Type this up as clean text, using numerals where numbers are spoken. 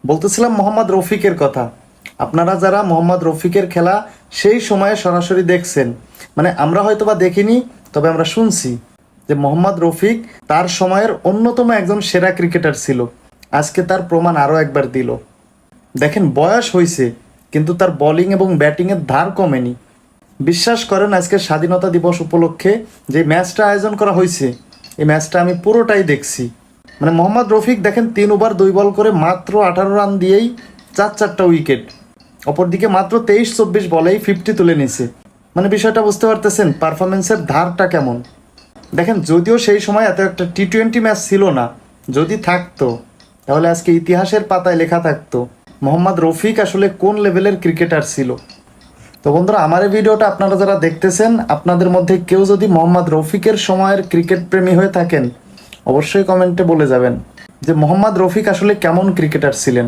বলতেছিলাম মোহাম্মদ রফিকের কথা। আপনারা যারা মোহাম্মদ রফিকের খেলা সেই সময়ে সরাসরি দেখছেন, মানে আমরা হয়তো বা দেখিনি, তবে আমরা শুনছি যে মোহাম্মদ রফিক তার সময়ের অন্যতম একজন সেরা ক্রিকেটার ছিল। আজকে তার প্রমাণ আরও একবার দিল। দেখেন, বয়স হয়েছে কিন্তু তার বোলিং এবং ব্যাটিংয়ের ধার কমেনি। বিশ্বাস করেন, আজকে স্বাধীনতা দিবস উপলক্ষে যে ম্যাচটা আয়োজন করা হয়েছে, এই ম্যাচটা আমি পুরোটাই দেখছি। মানে মোহাম্মদ রফিক দেখেন 3 ওভার 2 বল করে মাত্র 18 রান দিয়েই 4-4টা উইকেট। অপরদিকে মাত্র 23-24 বলেই 50 তুলে নিছে। মানে বিষয়টা বুঝতে পারতেছেন পারফরমেন্সের ধারটা কেমন। দেখেন, যদিও সেই সময় এত একটা টি-20 ম্যাচ ছিল না, যদি থাকতো তাহলে আজকে ইতিহাসের পাতায় লেখা থাকতো মোহাম্মদ রফিক আসলে কোন লেভেলের ক্রিকেটার ছিল। তো বন্ধুরা, আমার এই ভিডিওটা আপনারা যারা দেখতেছেন, আপনাদের মধ্যে কেউ যদি মোহাম্মদ রফিকের সময়ের ক্রিকেট প্রেমী হয়ে থাকেন, অবশ্যই কমেন্টে বলে যাবেন যে মোহাম্মদ রফিক আসলে কেমন ক্রিকেটার ছিলেন।